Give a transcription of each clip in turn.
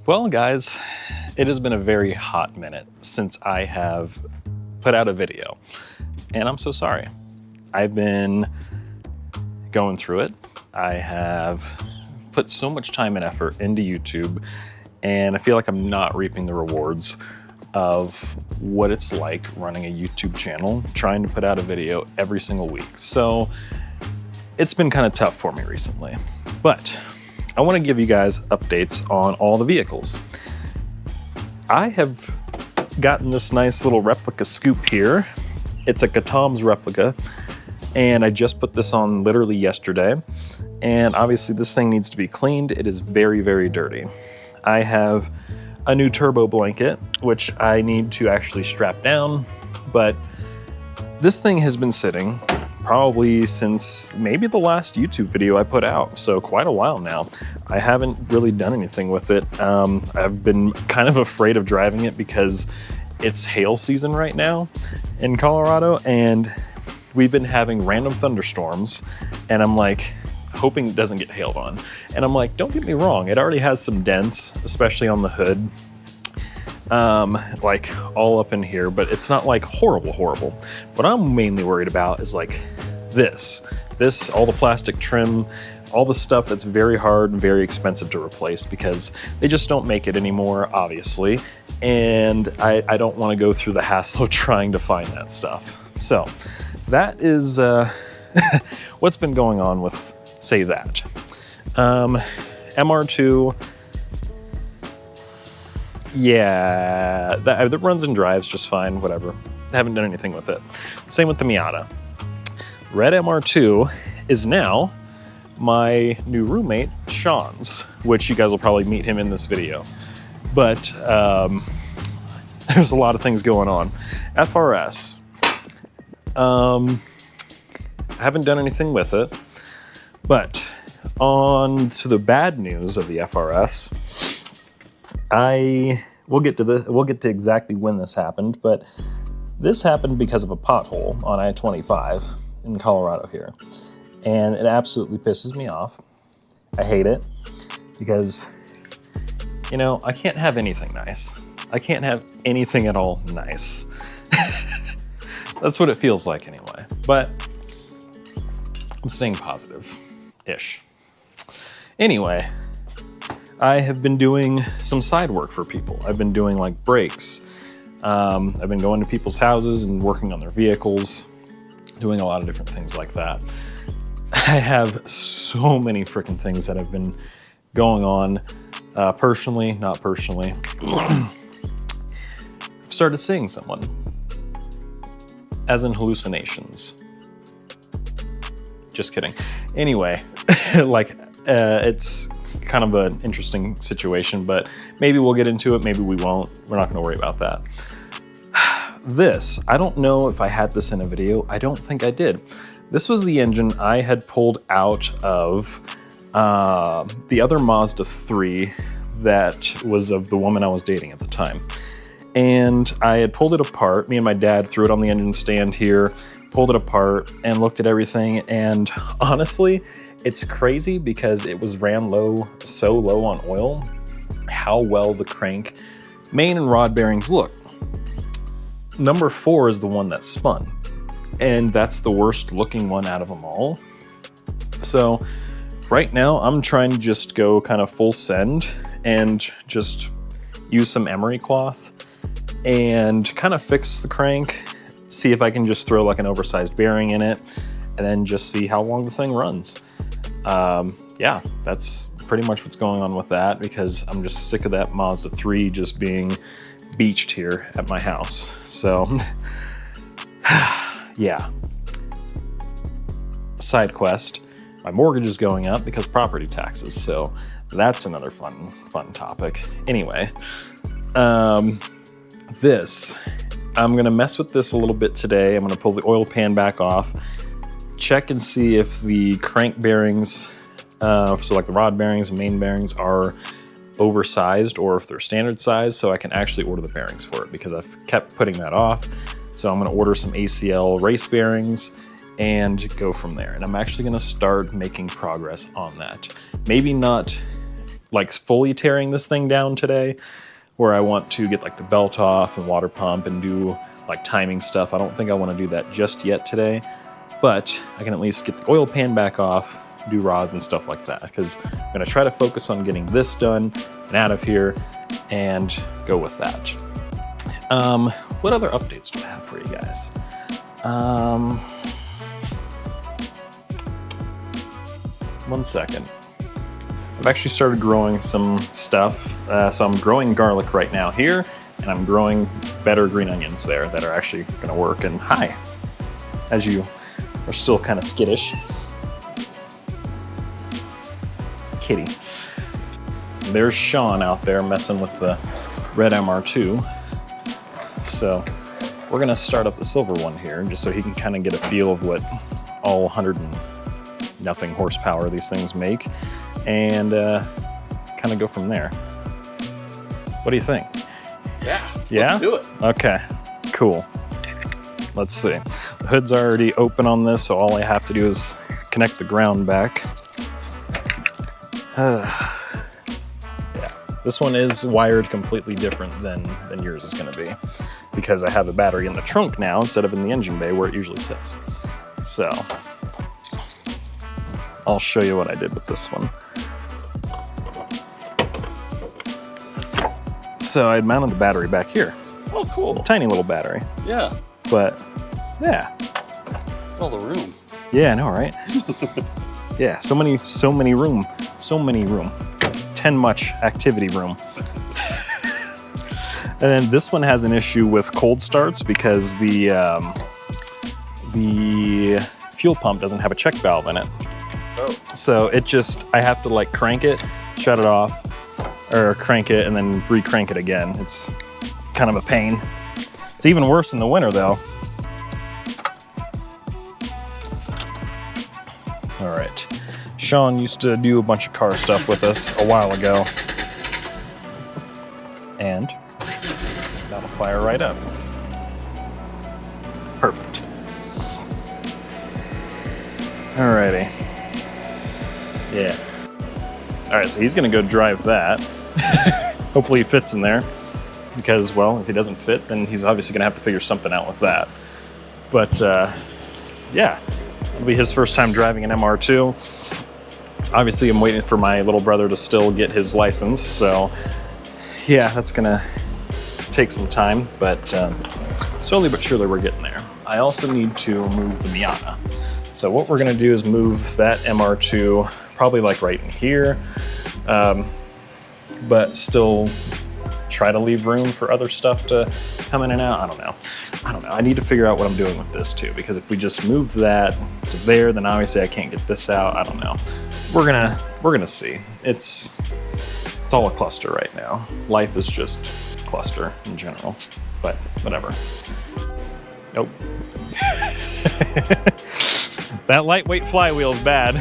Well, guys, it has been a very hot minute since I have put out a video, and I'm so sorry. I've been going through it. I have put so much time and effort into YouTube, and I feel like I'm not reaping the rewards of what it's like running a YouTube channel, trying to put out a video every single week. So it's been kind of tough for me recently, but I want to give you guys updates on all the vehicles. I have gotten this nice little replica scoop here. It's a Katom's replica, and I just put this on literally yesterday. And obviously this thing needs to be cleaned. It is very, very dirty. I have a new turbo blanket, which I need to actually strap down, but this thing has been sitting probably since maybe the last YouTube video I put out, so quite a while now. I haven't really done anything with it. I've been kind of afraid of driving it because it's hail season right now in Colorado, and we've been having random thunderstorms, and I'm like hoping it doesn't get hailed on. And I'm like, don't get me wrong, it already has some dents, especially on the hood, like all up in here, but it's not like horrible. What I'm mainly worried about is like this, all the plastic trim, all the stuff that's very hard and very expensive to replace because they just don't make it anymore, obviously. And I don't want to go through the hassle of trying to find that stuff. So that is what's been going on with, say, that. MR2, yeah, that runs and drives just fine, whatever. Haven't done anything with it. Same with the Miata. Red MR2 is now my new roommate, Sean's, which you guys will probably meet him in this video. But there's a lot of things going on. FRS. I haven't done anything with it, but on to the bad news of the FRS. We'll get to exactly when this happened, but this happened because of a pothole on I-25 in Colorado here. And it absolutely pisses me off. I hate it because, you know, I can't have anything nice. I can't have anything at all nice. That's what it feels like anyway. But I'm staying positive-ish. Anyway, I have been doing some side work for people. I've been doing like brakes. I've been going to people's houses and working on their vehicles, doing a lot of different things like that. I have so many freaking things that have been going on, personally, not personally. I've started seeing someone, as in hallucinations. Just kidding. Anyway, like, it's kind of an interesting situation, but maybe we'll get into it, maybe we won't. We're not gonna worry about that. This, I don't know if I had this in a video. I don't think I did. This was the engine I had pulled out of the other Mazda 3 that was of the woman I was dating at the time. And I had pulled it apart. Me and my dad threw it on the engine stand here, pulled it apart and looked at everything. And honestly, it's crazy because it was ran so low on oil, how well the crank, main and rod bearings look. Number 4 is the one that spun, and that's the worst looking one out of them all. So right now I'm trying to just go kind of full send and just use some emery cloth and kind of fix the crank, see if I can just throw like an oversized bearing in it, and then just see how long the thing runs. Yeah, that's pretty much what's going on with that because I'm just sick of that Mazda 3 just being beached here at my house. So yeah. Side quest, my mortgage is going up because property taxes, so that's another fun topic. Anyway, this, I'm gonna mess with this a little bit today. I'm gonna pull the oil pan back off, check and see if the crank bearings, so like the rod bearings and main bearings, are oversized or if they're standard size, so I can actually order the bearings for it because I've kept putting that off. So I'm going to order some ACL race bearings and go from there. And I'm actually going to start making progress on that. Maybe not like fully tearing this thing down today, where I want to get like the belt off and water pump and do like timing stuff. I don't think I want to do that just yet today, but I can at least get the oil pan back off, do rods and stuff like that, because I'm going to try to focus on getting this done and out of here and go with that. What other updates do I have for you guys? One second. I've actually started growing some stuff. So I'm growing garlic right now here, and I'm growing better green onions there that are actually gonna work. And hi, as you are still kind of skittish. Kitty. There's Sean out there messing with the red MR2. So we're gonna start up the silver one here, just so he can kind of get a feel of what all 100 and nothing horsepower these things make, and kind of go from there. What do you think? Yeah. Yeah? Let's do it. Okay, cool. Let's see. The hood's already open on this, so all I have to do is connect the ground back. Yeah, this one is wired completely different than yours is gonna be, because I have a battery in the trunk now instead of in the engine bay where it usually sits. So I'll show you what I did with this one. So I mounted the battery back here. Oh, cool. Tiny little battery. Yeah. But yeah. All the room. Yeah, I know, right? Yeah, so many room. 10 much activity room. And then this one has an issue with cold starts because the fuel pump doesn't have a check valve in it. Oh. So I have to like crank it, shut it off, or crank it and then re-crank it again. It's kind of a pain. It's even worse in the winter though. All right. Sean used to do a bunch of car stuff with us a while ago. And that'll fire right up. Perfect. Alrighty. Yeah. All right, so he's gonna go drive that. Hopefully he fits in there, because, well, if he doesn't fit, then he's obviously gonna have to figure something out with that. But yeah, it'll be his first time driving an MR2. Obviously, I'm waiting for my little brother to still get his license, so yeah, that's gonna take some time, but slowly but surely we're getting there. I also need to move the Miata. So what we're gonna do is move that MR2 probably like right in here, but still try to leave room for other stuff to come in and out. I don't know. I need to figure out what I'm doing with this too, because if we just move that to there, then obviously I can't get this out. I don't know. We're gonna see. It's all a cluster right now. Life is just cluster in general, but whatever. Nope. That lightweight flywheel is bad.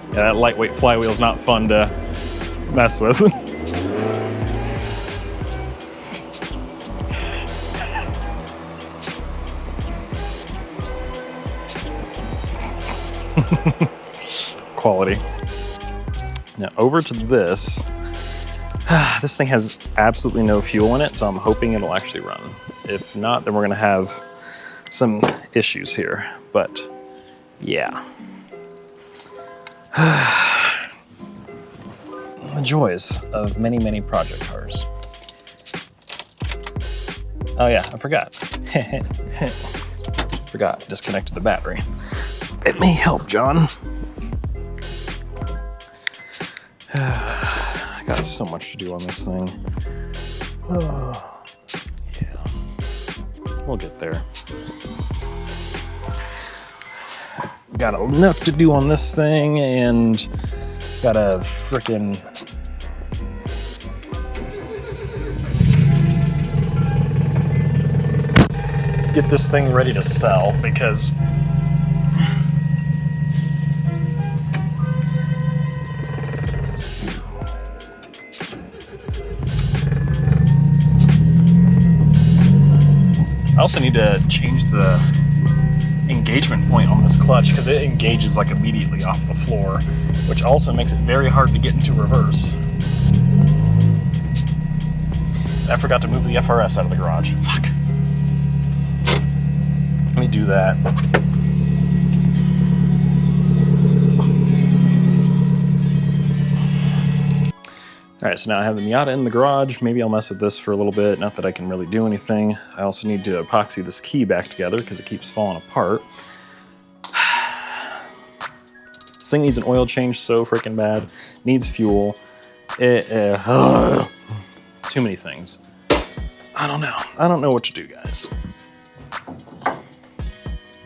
Yeah, that lightweight flywheel is not fun to mess with. Quality. Now over to this. This thing has absolutely no fuel in it, so I'm hoping it'll actually run. If not, then we're gonna have some issues here, but yeah. The joys of many, many project cars. Oh yeah, I forgot. Disconnected the battery. It may help, John. I got so much to do on this thing. Oh, yeah. We'll get there. Got enough to do on this thing, and gotta frickin' get this thing ready to sell, because I also need to change the engagement point on this clutch because it engages like immediately off the floor, which also makes it very hard to get into reverse. I forgot to move the FRS out of the garage. Fuck. Let me do that. All right, so now I have the Miata in the garage. Maybe I'll mess with this for a little bit. Not that I can really do anything. I also need to epoxy this key back together because it keeps falling apart. This thing needs an oil change so freaking bad. Needs fuel. Too many things. I don't know. I don't know what to do, guys.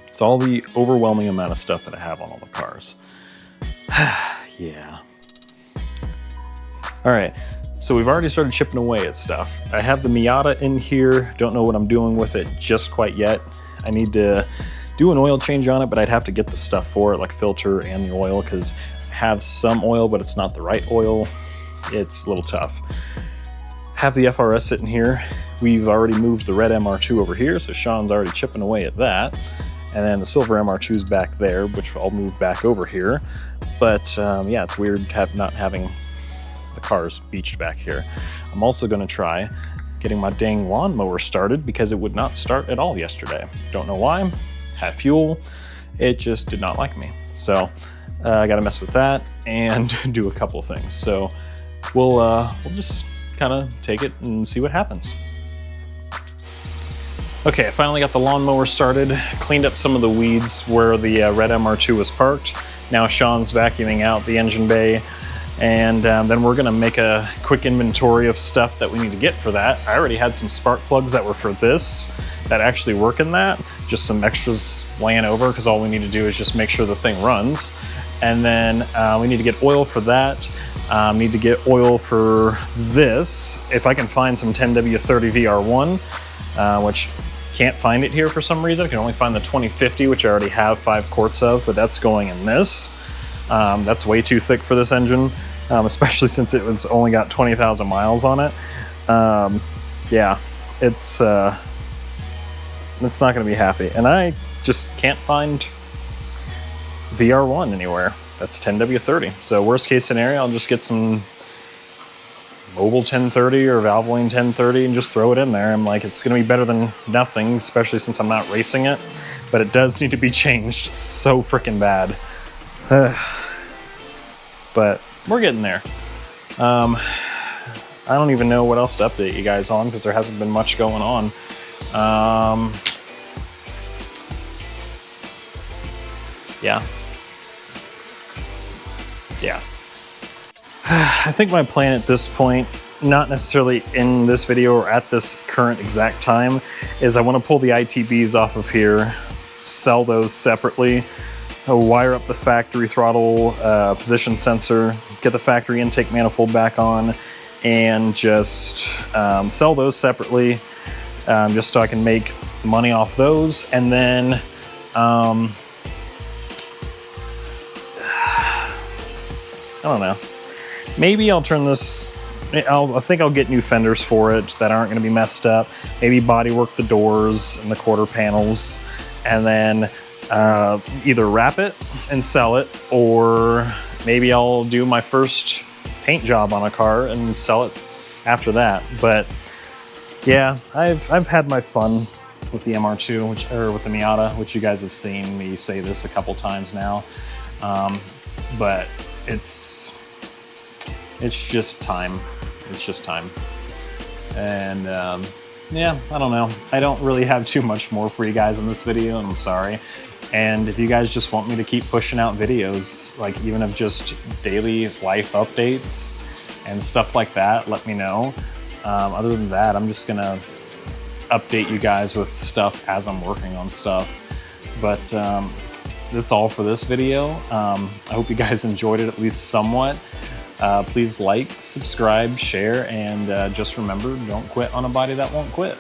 It's all the overwhelming amount of stuff that I have on all the cars. Yeah. All right, so we've already started chipping away at stuff. I have the Miata in here. Don't know what I'm doing with it just quite yet. I need to do an oil change on it, but I'd have to get the stuff for it, like filter and the oil, because I have some oil, but it's not the right oil. It's a little tough. Have the FRS sitting here. We've already moved the red MR2 over here, so Sean's already chipping away at that. And then the silver MR2's back there, which I'll move back over here. But yeah, it's weird not having the cars beached back here. I'm also going to try getting my dang lawnmower started because it would not start at all yesterday. Don't know why. Had fuel. It just did not like me. So I got to mess with that and do a couple of things. So we'll just kind of take it and see what happens. Okay, I finally got the lawnmower started, cleaned up some of the weeds where the red MR2 was parked. Now Sean's vacuuming out the engine bay. And then we're gonna make a quick inventory of stuff that we need to get for that. I already had some spark plugs that were for this that actually work in that. Just some extras laying over because all we need to do is just make sure the thing runs. And then we need to get oil for that. Need to get oil for this. If I can find some 10W30 VR1, which can't find it here for some reason. I can only find the 2050, which I already have 5 quarts of, but that's going in this. That's way too thick for this engine, especially since it was only got 20,000 miles on it. Yeah, it's not going to be happy. And I just can't find VR1 anywhere. That's 10W30. So worst case scenario, I'll just get some Mobil 1030 or Valvoline 1030 and just throw it in there. I'm like, it's going to be better than nothing, especially since I'm not racing it. But it does need to be changed so freaking bad. But we're getting there. I don't even know what else to update you guys on because there hasn't been much going on. Yeah. I think my plan at this point, not necessarily in this video or at this current exact time, is I want to pull the ITBs off of here, sell those separately, wire up the factory throttle position sensor, get the factory intake manifold back on, and just sell those separately, just so I can make money off those. And then I don't know, maybe I'll turn this, I think I'll get new fenders for it that aren't going to be messed up, maybe body work the doors and the quarter panels, and then either wrap it and sell it, or maybe I'll do my first paint job on a car and sell it after that. But yeah, I've had my fun with the MR2, or with the Miata, which you guys have seen me say this a couple times now. But it's just time. It's just time. And yeah, I don't know. I don't really have too much more for you guys in this video, and I'm sorry. And if you guys just want me to keep pushing out videos, like even of just daily life updates and stuff like that, let me know. Other than that, I'm just gonna update you guys with stuff as I'm working on stuff. But that's all for this video. I hope you guys enjoyed it at least somewhat. Please like, subscribe, share, and just remember, don't quit on a body that won't quit.